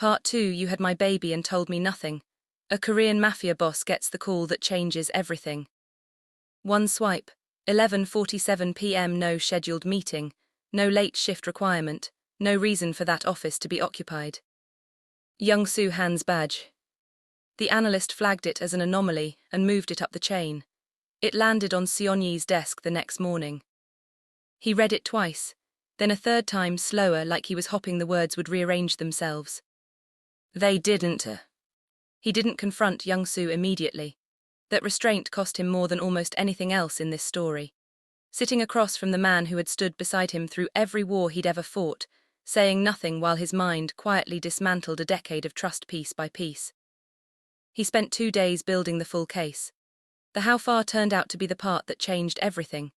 Part 2. You had my baby and told me nothing. A Korean mafia boss gets the call that changes everything. One swipe. 11:47 p.m. No scheduled meeting. No late shift requirement. No reason for that office to be occupied. Young-soo Han's badge. The analyst flagged it as an anomaly and moved it up the chain. It landed on Seon-yi's desk the next morning. He read it twice, then a third time slower, like he was hoping the words would rearrange themselves. They didn't. He didn't confront Young-soo immediately. That restraint cost him more than almost anything else in this story. Sitting across from the man who had stood beside him through every war he'd ever fought, saying nothing while his mind quietly dismantled a decade of trust piece by piece. He spent 2 days building the full case. The how far turned out to be the part that changed everything.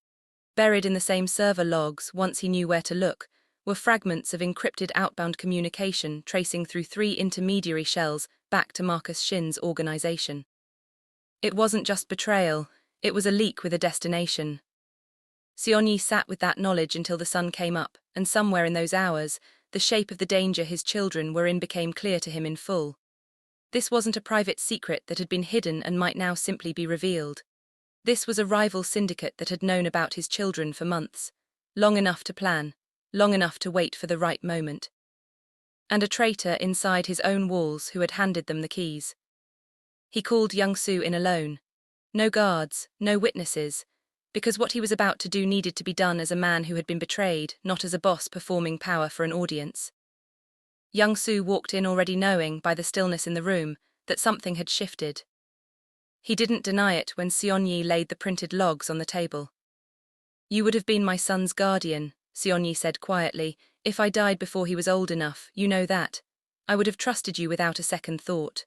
Buried in the same server logs, once he knew where to look, were fragments of encrypted outbound communication tracing through 3 intermediary shells back to Marcus Shin's organization. It wasn't just betrayal, it was a leak with a destination. Seon-yi sat with that knowledge until the sun came up, and somewhere in those hours, the shape of the danger his children were in became clear to him in full. This wasn't a private secret that had been hidden and might now simply be revealed. This was a rival syndicate that had known about his children for months, long enough to plan, long enough to wait for the right moment. And a traitor inside his own walls who had handed them the keys. He called Young-soo in alone. No guards, no witnesses, because what he was about to do needed to be done as a man who had been betrayed, not as a boss performing power for an audience. Young-soo walked in already knowing, by the stillness in the room, that something had shifted. He didn't deny it when Seon-yi laid the printed logs on the table. "You would have been my son's guardian," Seon-yi said quietly. "If I died before he was old enough, you know that. I would have trusted you without a second thought."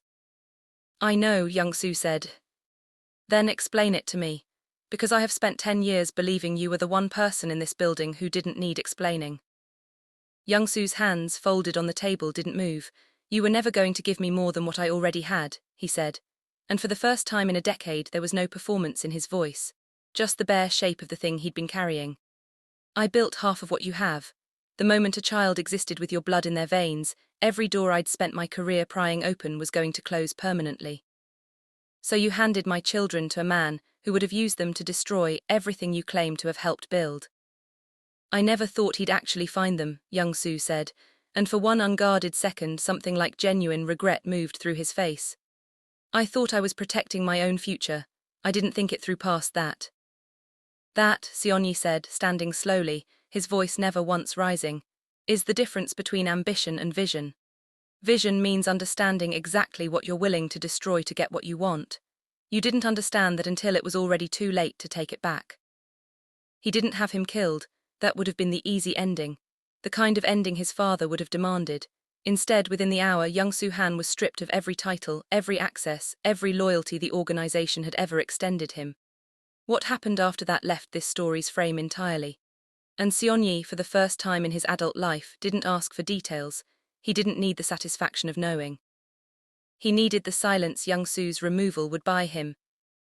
"I know," Young-soo said. "Then explain it to me, because I have spent 10 years believing you were the one person in this building who didn't need explaining." Young-soo's hands, folded on the table, didn't move. "You were never going to give me more than what I already had," he said, and for the first time in a decade there was no performance in his voice, just the bare shape of the thing he'd been carrying. "I built half of what you have. The moment a child existed with your blood in their veins, every door I'd spent my career prying open was going to close permanently. So you handed my children to a man who would have used them to destroy everything you claim to have helped build." "I never thought he'd actually find them," Young-soo said, and for one unguarded second something like genuine regret moved through his face. "I thought I was protecting my own future. I didn't think it through past that." "That," Seon-yi said, standing slowly, his voice never once rising, "is the difference between ambition and vision. Vision means understanding exactly what you're willing to destroy to get what you want. You didn't understand that until it was already too late to take it back." He didn't have him killed. That would have been the easy ending, the kind of ending his father would have demanded. Instead, within the hour, Young-soo Han was stripped of every title, every access, every loyalty the organization had ever extended him. What happened after that left this story's frame entirely. And Seon-yi, for the first time in his adult life, didn't ask for details. He didn't need the satisfaction of knowing. He needed the silence Young-soo's removal would buy him,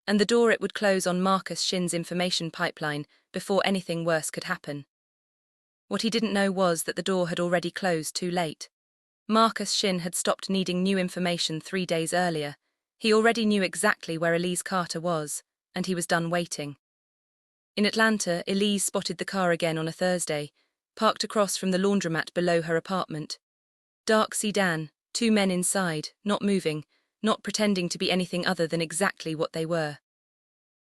and the door it would close on Marcus Shin's information pipeline before anything worse could happen. What he didn't know was that the door had already closed too late. Marcus Shin had stopped needing new information 3 days earlier. He already knew exactly where Elise Carter was, and he was done waiting. In Atlanta, Elise spotted the car again on a Thursday, parked across from the laundromat below her apartment. Dark sedan, 2 men inside, not moving, not pretending to be anything other than exactly what they were.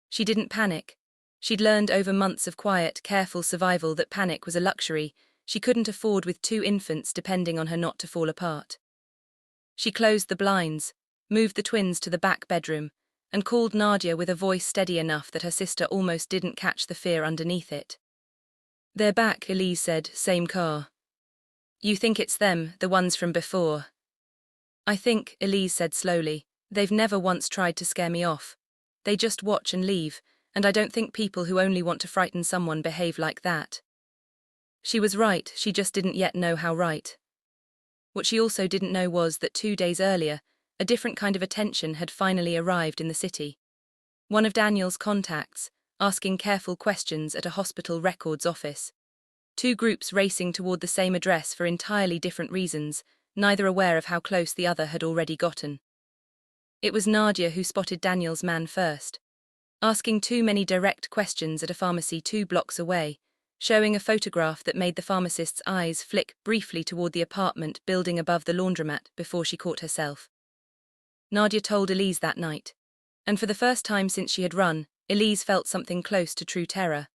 She didn't panic. She'd learned over months of quiet, careful survival that panic was a luxury she couldn't afford with 2 infants depending on her not to fall apart. She closed the blinds, moved the twins to the back bedroom, and called Nadia with a voice steady enough that her sister almost didn't catch the fear underneath it. "They're back," Elise said, "same car." "You think it's them, the ones from before?" "I think," Elise said slowly, "they've never once tried to scare me off. They just watch and leave, and I don't think people who only want to frighten someone behave like that." She was right, she just didn't yet know how right. What she also didn't know was that 2 days earlier, a different kind of attention had finally arrived in the city. One of Daniel's contacts, asking careful questions at a hospital records office. 2 groups racing toward the same address for entirely different reasons, neither aware of how close the other had already gotten. It was Nadia who spotted Daniel's man first, asking too many direct questions at a pharmacy 2 blocks away, showing a photograph that made the pharmacist's eyes flick briefly toward the apartment building above the laundromat before she caught herself. Nadia told Elise that night, and for the first time since she had run, Elise felt something close to true terror.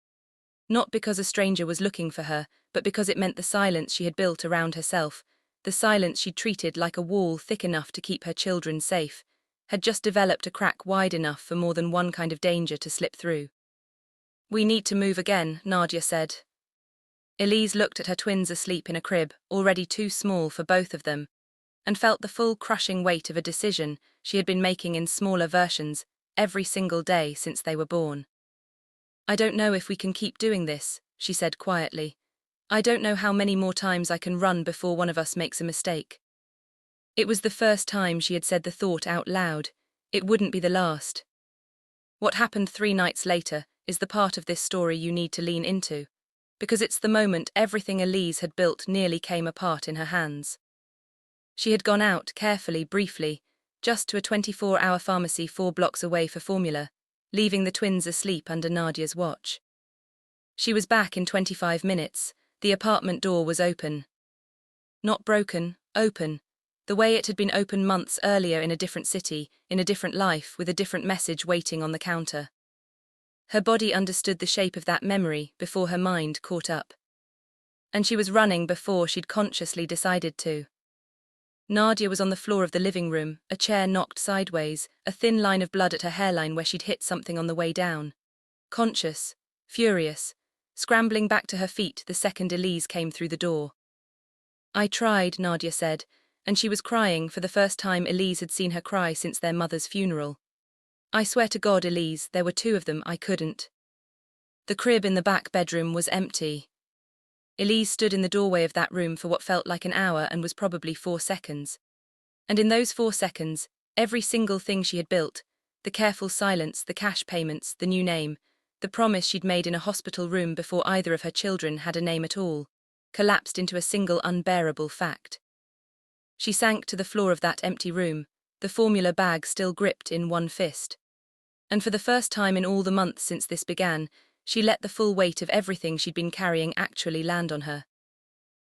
Not because a stranger was looking for her, but because it meant the silence she had built around herself, the silence she'd treated like a wall thick enough to keep her children safe, had just developed a crack wide enough for more than one kind of danger to slip through. "We need to move again," Nadia said. Elise looked at her twins asleep in a crib, already too small for both of them, and felt the full crushing weight of a decision she had been making in smaller versions every single day since they were born. "I don't know if we can keep doing this," she said quietly. "I don't know how many more times I can run before one of us makes a mistake." It was the first time she had said the thought out loud. It wouldn't be the last. What happened 3 nights later is the part of this story you need to lean into, because it's the moment everything Elise had built nearly came apart in her hands. She had gone out, carefully, briefly, just to a 24-hour pharmacy 4 blocks away for formula, leaving the twins asleep under Nadia's watch. She was back in 25 minutes. The apartment door was open. Not broken, open, the way it had been open months earlier in a different city, in a different life, with a different message waiting on the counter. Her body understood the shape of that memory before her mind caught up. And she was running before she'd consciously decided to. Nadia was on the floor of the living room, a chair knocked sideways, a thin line of blood at her hairline where she'd hit something on the way down. Conscious, furious, scrambling back to her feet the second Elise came through the door. "I tried," Nadia said, and she was crying for the first time Elise had seen her cry since their mother's funeral. "I swear to God, Elise, there were 2 of them, I couldn't." The crib in the back bedroom was empty. Elise stood in the doorway of that room for what felt like an hour and was probably 4 seconds. And in those 4 seconds, every single thing she had built, the careful silence, the cash payments, the new name, the promise she'd made in a hospital room before either of her children had a name at all, collapsed into a single unbearable fact. She sank to the floor of that empty room, the formula bag still gripped in one fist. And for the first time in all the months since this began, she let the full weight of everything she'd been carrying actually land on her.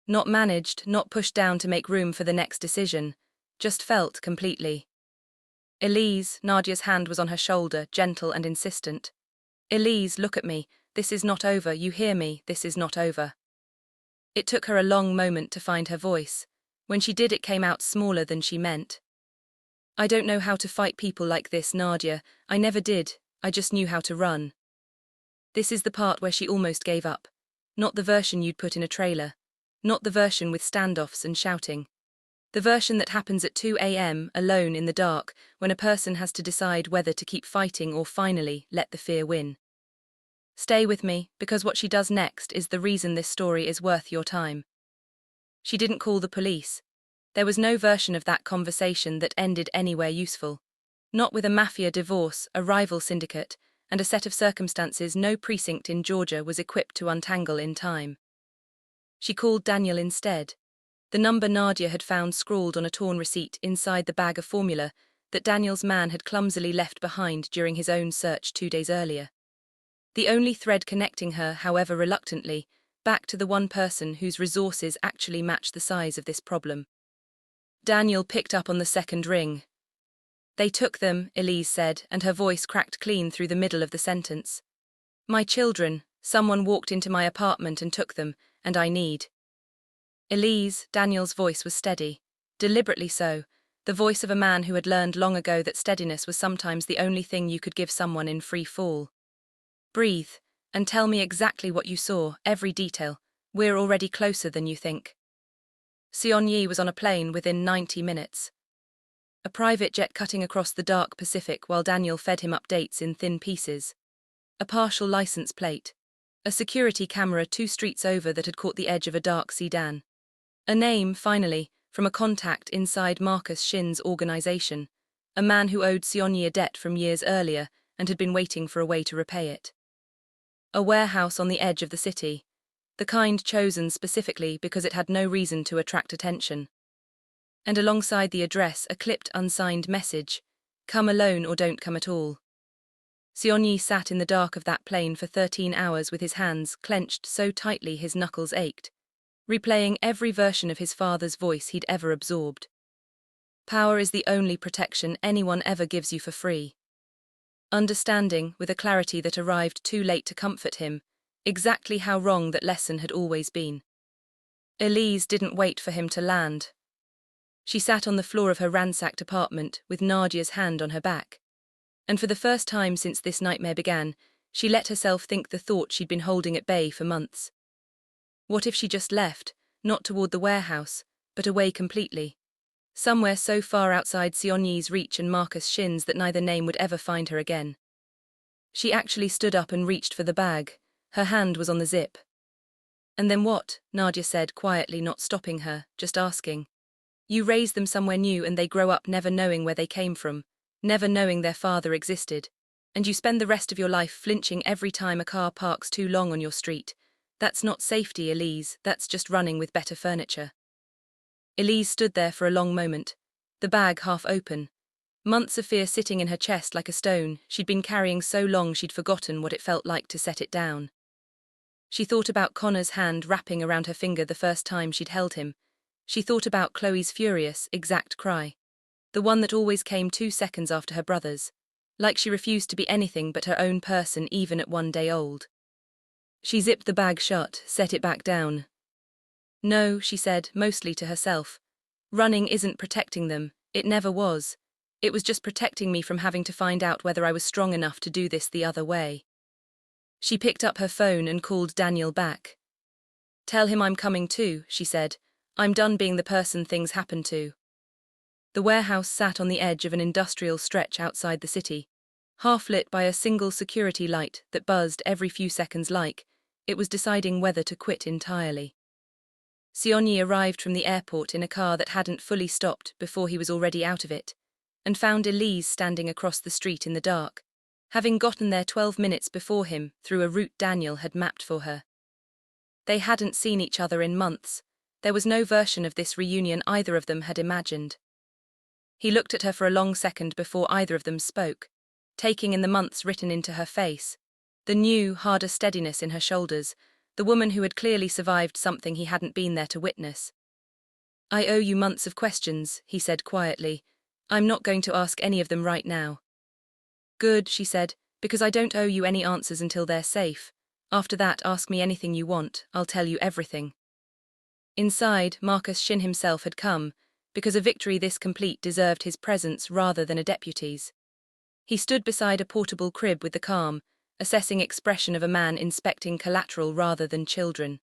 Not managed, not pushed down to make room for the next decision, just felt completely. "Elise," Nadia's hand was on her shoulder, gentle and insistent. "Elise, look at me. This is not over, you hear me, this is not over." It took her a long moment to find her voice. When she did, it came out smaller than she meant. "I don't know how to fight people like this, Nadia. I never did, I just knew how to run." This is the part where she almost gave up. Not the version you'd put in a trailer. Not the version with standoffs and shouting. The version that happens at 2 a.m., alone in the dark, when a person has to decide whether to keep fighting or finally let the fear win. Stay with me, because what she does next is the reason this story is worth your time. She didn't call the police. There was no version of that conversation that ended anywhere useful. Not with a mafia divorce, a rival syndicate, and a set of circumstances no precinct in Georgia was equipped to untangle in time. She called Daniel instead. The number Nadia had found scrawled on a torn receipt inside the bag of formula that Daniel's man had clumsily left behind during his own search 2 days earlier. The only thread connecting her, however reluctantly, back to the one person whose resources actually matched the size of this problem. Daniel picked up on the second ring. "They took them," Elise said, and her voice cracked clean through the middle of the sentence. "My children, someone walked into my apartment and took them, and I need." "Elise," Daniel's voice was steady, deliberately so, the voice of a man who had learned long ago that steadiness was sometimes the only thing you could give someone in free fall. "Breathe, and tell me exactly what you saw, every detail. We're already closer than you think." Seon-Yi was on a plane within 90 minutes. A private jet cutting across the dark Pacific while Daniel fed him updates in thin pieces. A partial license plate. A security camera 2 streets over that had caught the edge of a dark sedan. A name, finally, from a contact inside Marcus Shin's organization. A man who owed Seon-Yi a debt from years earlier and had been waiting for a way to repay it. A warehouse on the edge of the city. The kind chosen specifically because it had no reason to attract attention. And alongside the address a clipped unsigned message, "Come alone or don't come at all." Seonyi sat in the dark of that plane for 13 hours with his hands clenched so tightly his knuckles ached, replaying every version of his father's voice he'd ever absorbed. Power is the only protection anyone ever gives you for free. Understanding, with a clarity that arrived too late to comfort him, exactly how wrong that lesson had always been. Elise didn't wait for him to land. She sat on the floor of her ransacked apartment with Nadia's hand on her back. And for the first time since this nightmare began, she let herself think the thought she'd been holding at bay for months. What if she just left, not toward the warehouse, but away completely? Somewhere so far outside Seonyi's reach and Marcus Shin's that neither name would ever find her again. She actually stood up and reached for the bag. Her hand was on the zip. "And then what?" Nadia said quietly, not stopping her, just asking. "You raise them somewhere new and they grow up never knowing where they came from, never knowing their father existed. And you spend the rest of your life flinching every time a car parks too long on your street. That's not safety, Elise, that's just running with better furniture." Elise stood there for a long moment, the bag half open. Months of fear sitting in her chest like a stone she'd been carrying so long she'd forgotten what it felt like to set it down. She thought about Connor's hand wrapping around her finger the first time she'd held him. She thought about Chloe's furious, exact cry. The one that always came 2 seconds after her brother's, like she refused to be anything but her own person even at 1 day old. She zipped the bag shut, set it back down. "No," she said, mostly to herself. "Running isn't protecting them, it never was. It was just protecting me from having to find out whether I was strong enough to do this the other way." She picked up her phone and called Daniel back. "Tell him I'm coming too," she said. "I'm done being the person things happen to." The warehouse sat on the edge of an industrial stretch outside the city, half lit by a single security light that buzzed every few seconds like it was deciding whether to quit entirely. Seonyi arrived from the airport in a car that hadn't fully stopped before he was already out of it, and found Elise standing across the street in the dark, having gotten there 12 minutes before him through a route Daniel had mapped for her. They hadn't seen each other in months. There was no version of this reunion either of them had imagined. He looked at her for a long second before either of them spoke, taking in the months written into her face, the new, harder steadiness in her shoulders, the woman who had clearly survived something he hadn't been there to witness. "I owe you months of questions," he said quietly. "I'm not going to ask any of them right now." "Good," she said, "because I don't owe you any answers until they're safe. After that, ask me anything you want, I'll tell you everything." Inside, Marcus Shin himself had come, because a victory this complete deserved his presence rather than a deputy's. He stood beside a portable crib with the calm, assessing expression of a man inspecting collateral rather than children.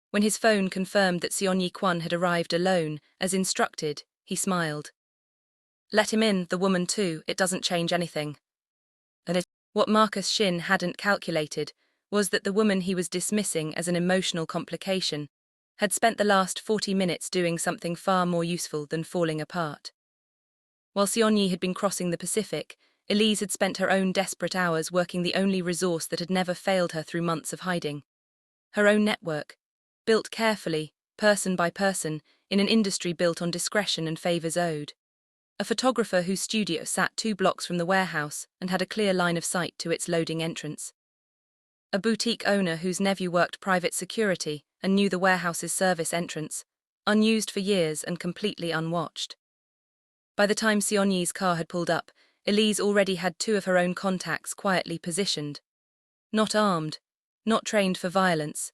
When his phone confirmed that Seonyi Kwon had arrived alone, as instructed, he smiled. "Let him in, the woman too, it doesn't change anything." What Marcus Shin hadn't calculated was that the woman he was dismissing as an emotional complication had spent the last 40 minutes doing something far more useful than falling apart. While Seonyi had been crossing the Pacific, Elise had spent her own desperate hours working the only resource that had never failed her through months of hiding. Her own network, built carefully, person by person, in an industry built on discretion and favors owed. A photographer whose studio sat 2 blocks from the warehouse and had a clear line of sight to its loading entrance. A boutique owner whose nephew worked private security and knew the warehouse's service entrance, unused for years and completely unwatched. By the time Seonyi's car had pulled up, Elise already had 2 of her own contacts quietly positioned. Not armed, not trained for violence,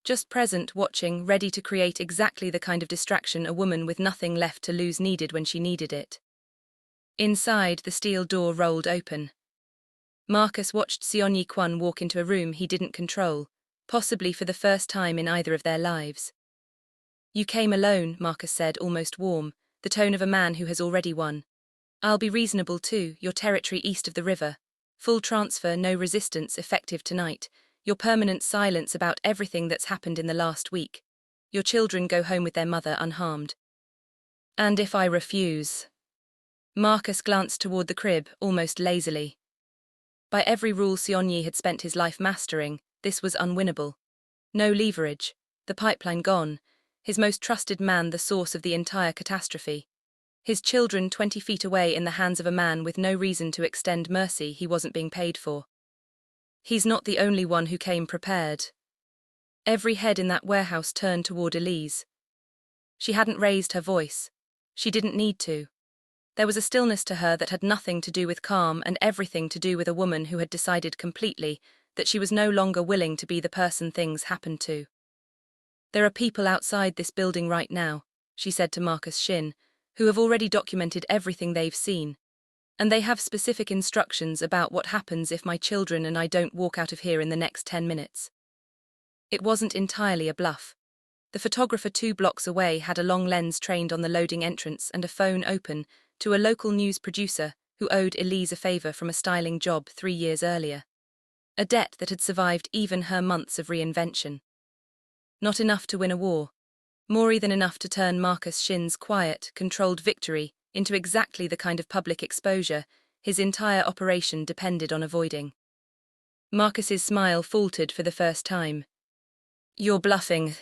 just present, watching, ready to create exactly the kind of distraction a woman with nothing left to lose needed when she needed it. Inside, the steel door rolled open. Marcus watched Seonyi Kwon walk into a room he didn't control, possibly for the first time in either of their lives. "You came alone," Marcus said, almost warm, the tone of a man who has already won. "I'll be reasonable too, your territory east of the river. Full transfer, no resistance, effective tonight. Your permanent silence about everything that's happened in the last week. Your children go home with their mother unharmed." "And if I refuse?" Marcus glanced toward the crib, almost lazily. By every rule Seonyi had spent his life mastering, this was unwinnable. No leverage, the pipeline gone. his most trusted man the source of the entire catastrophe. His children 20 feet away in the hands of a man with no reason to extend mercy he wasn't being paid for. He's not the only one who came prepared. Every head in that warehouse turned toward Elise. She hadn't raised her voice. She didn't need to. There was a stillness to her that had nothing to do with calm and everything to do with a woman who had decided completely that she was no longer willing to be the person things happened to. There are people outside this building right now, she said to Marcus Shin, who have already documented everything they've seen. And they have specific instructions about what happens if my children and I don't walk out of here in the next 10 minutes. It wasn't entirely a bluff. The photographer 2 blocks away had a long lens trained on the loading entrance and a phone open to a local news producer who owed Elise a favor from a styling job 3 years earlier. A debt that had survived even her months of reinvention. Not enough to win a war. More than enough to turn Marcus Shin's quiet, controlled victory into exactly the kind of public exposure his entire operation depended on avoiding. Marcus's smile faltered for the first time. "You're bluffing."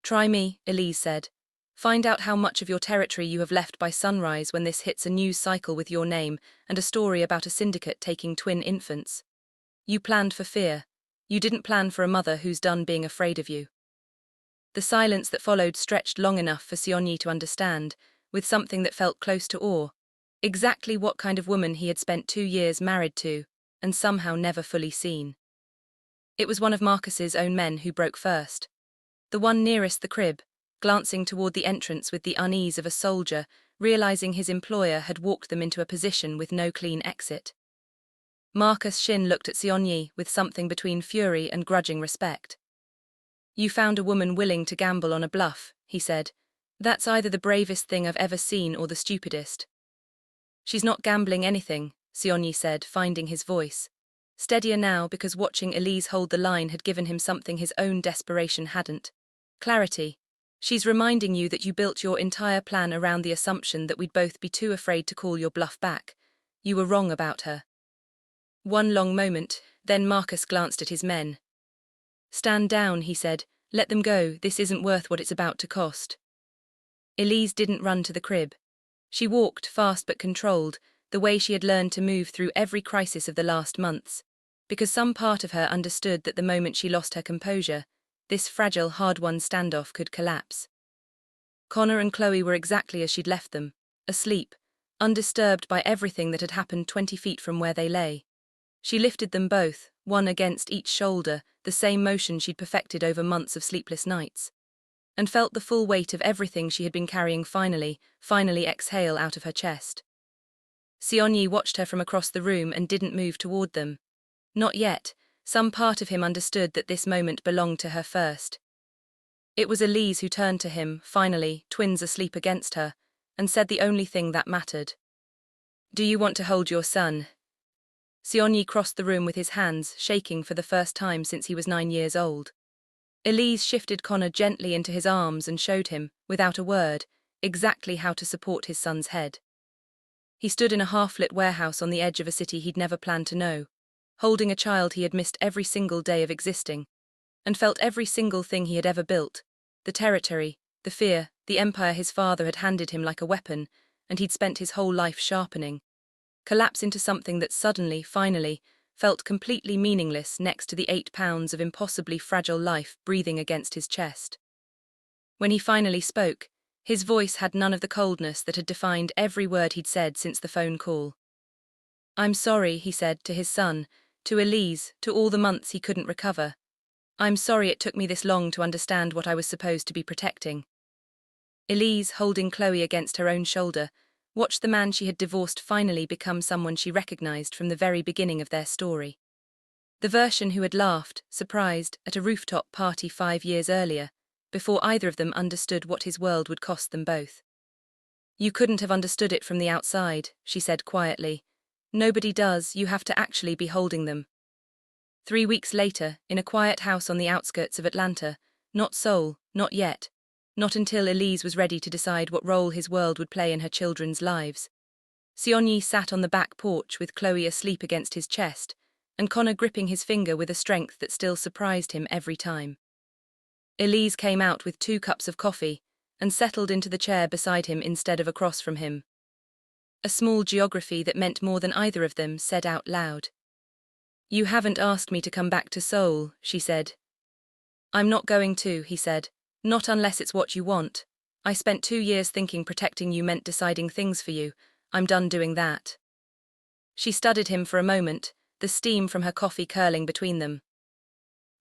"Try me," Elise said. "Find out how much of your territory you have left by sunrise when this hits a news cycle with your name and a story about a syndicate taking twin infants. You planned for fear. You didn't plan for a mother who's done being afraid of you." The silence that followed stretched long enough for Seonyi to understand, with something that felt close to awe, exactly what kind of woman he had spent 2 years married to, and somehow never fully seen. It was one of Marcus's own men who broke first. The one nearest the crib, glancing toward the entrance with the unease of a soldier, realizing his employer had walked them into a position with no clean exit. Marcus Shin looked at Seonyi with something between fury and grudging respect. "You found a woman willing to gamble on a bluff," he said. "That's either the bravest thing I've ever seen or the stupidest." "She's not gambling anything," Seonyi said, finding his voice. Steadier now because watching Elise hold the line had given him something his own desperation hadn't. "Clarity. She's reminding you that you built your entire plan around the assumption that we'd both be too afraid to call your bluff back. You were wrong about her." One long moment, then Marcus glanced at his men. "Stand down," he said. "Let them go, this isn't worth what it's about to cost." Elise didn't run to the crib. She walked, fast but controlled, the way she had learned to move through every crisis of the last months, because some part of her understood that the moment she lost her composure, this fragile, hard-won standoff could collapse. Connor and Chloe were exactly as she'd left them, asleep, undisturbed by everything that had happened 20 feet from where they lay. She lifted them both, one against each shoulder, the same motion she'd perfected over months of sleepless nights, and felt the full weight of everything she had been carrying finally exhale out of her chest. Seonyi watched her from across the room and didn't move toward them. Not yet. Some part of him understood that this moment belonged to her first. It was Elise who turned to him, finally, twins asleep against her, and said the only thing that mattered. "Do you want to hold your son?" Seonyi crossed the room with his hands, shaking for the first time since he was 9 years old. Elise shifted Connor gently into his arms and showed him, without a word, exactly how to support his son's head. He stood in a half-lit warehouse on the edge of a city he'd never planned to know, holding a child he had missed every single day of existing, and felt every single thing he had ever built, the territory, the fear, the empire his father had handed him like a weapon, and he'd spent his whole life sharpening, collapse into something that suddenly, finally, felt completely meaningless next to the 8 pounds of impossibly fragile life breathing against his chest. When he finally spoke, his voice had none of the coldness that had defined every word he'd said since the phone call. "I'm sorry," he said, to his son, to Elise, to all the months he couldn't recover. "I'm sorry it took me this long to understand what I was supposed to be protecting." Elise, holding Chloe against her own shoulder, watched the man she had divorced finally become someone she recognized from the very beginning of their story. The version who had laughed, surprised, at a rooftop party 5 years earlier, before either of them understood what his world would cost them both. "You couldn't have understood it from the outside," she said quietly. "Nobody does, you have to actually be holding them." 3 weeks later, in a quiet house on the outskirts of Atlanta, not Seoul, not yet. Not until Elise was ready to decide what role his world would play in her children's lives. Seonyi sat on the back porch with Chloe asleep against his chest, and Connor gripping his finger with a strength that still surprised him every time. Elise came out with 2 cups of coffee and settled into the chair beside him instead of across from him. A small geography that meant more than either of them said out loud. "You haven't asked me to come back to Seoul," she said. "I'm not going to," he said. "Not unless it's what you want. I spent 2 years thinking protecting you meant deciding things for you. I'm done doing that." She studied him for a moment, the steam from her coffee curling between them.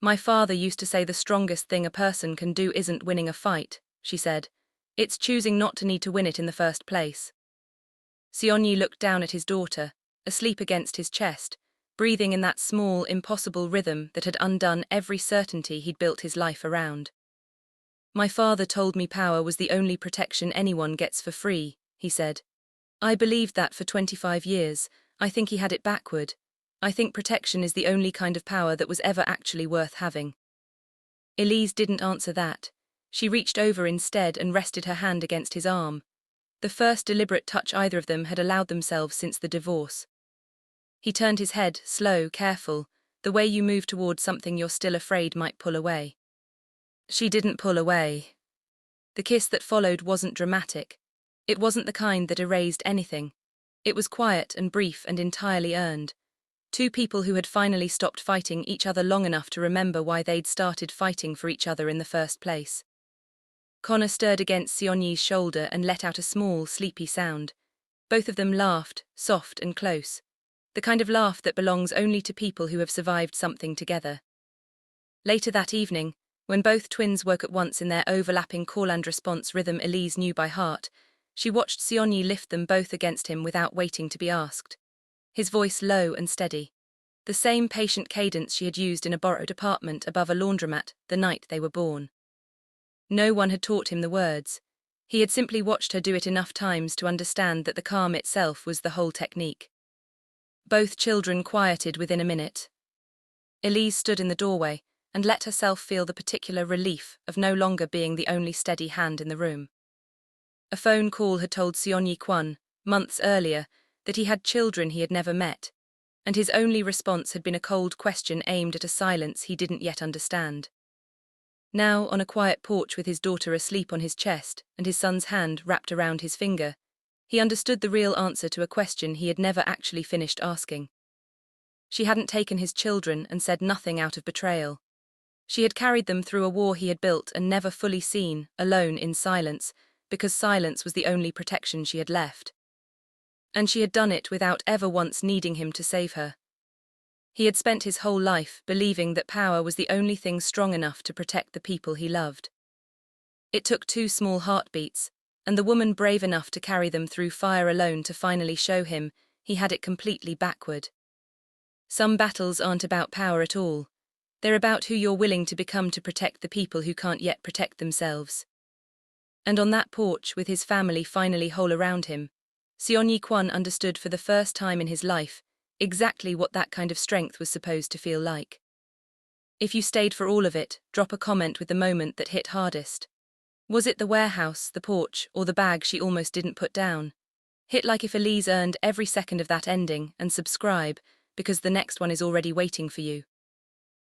"My father used to say the strongest thing a person can do isn't winning a fight," she said. "It's choosing not to need to win it in the first place." Seonyi looked down at his daughter, asleep against his chest, breathing in that small, impossible rhythm that had undone every certainty he'd built his life around. "My father told me power was the only protection anyone gets for free," he said. "I believed that for 25 years. I think he had it backward. I think protection is the only kind of power that was ever actually worth having." Elise didn't answer that. She reached over instead and rested her hand against his arm. The first deliberate touch either of them had allowed themselves since the divorce. He turned his head, slow, careful, the way you move towards something you're still afraid might pull away. She didn't pull away. The kiss that followed wasn't dramatic. It wasn't the kind that erased anything. It was quiet and brief and entirely earned. 2 people who had finally stopped fighting each other long enough to remember why they'd started fighting for each other in the first place. Connor stirred against Seonyi's shoulder and let out a small, sleepy sound. Both of them laughed, soft and close. The kind of laugh that belongs only to people who have survived something together. Later that evening, when both twins woke at once in their overlapping call-and-response rhythm Elise knew by heart, she watched Seonyi lift them both against him without waiting to be asked. His voice low and steady. The same patient cadence she had used in a borrowed apartment above a laundromat the night they were born. No one had taught him the words. He had simply watched her do it enough times to understand that the calm itself was the whole technique. Both children quieted within a minute. Elise stood in the doorway and let herself feel the particular relief of no longer being the only steady hand in the room. A phone call had told Seonyi Kwon, months earlier, that he had children he had never met, and his only response had been a cold question aimed at a silence he didn't yet understand. Now, on a quiet porch with his daughter asleep on his chest and his son's hand wrapped around his finger, he understood the real answer to a question he had never actually finished asking. She hadn't taken his children and said nothing out of betrayal. She had carried them through a war he had built and never fully seen, alone in silence, because silence was the only protection she had left. And she had done it without ever once needing him to save her. He had spent his whole life believing that power was the only thing strong enough to protect the people he loved. It took 2 small heartbeats, and the woman brave enough to carry them through fire alone to finally show him he had it completely backward. Some battles aren't about power at all. They're about who you're willing to become to protect the people who can't yet protect themselves. And on that porch, with his family finally whole around him, Seonyi Kwon understood for the first time in his life exactly what that kind of strength was supposed to feel like. If you stayed for all of it, drop a comment with the moment that hit hardest. Was it the warehouse, the porch, or the bag she almost didn't put down? Hit like if Elise earned every second of that ending, and subscribe, because the next one is already waiting for you.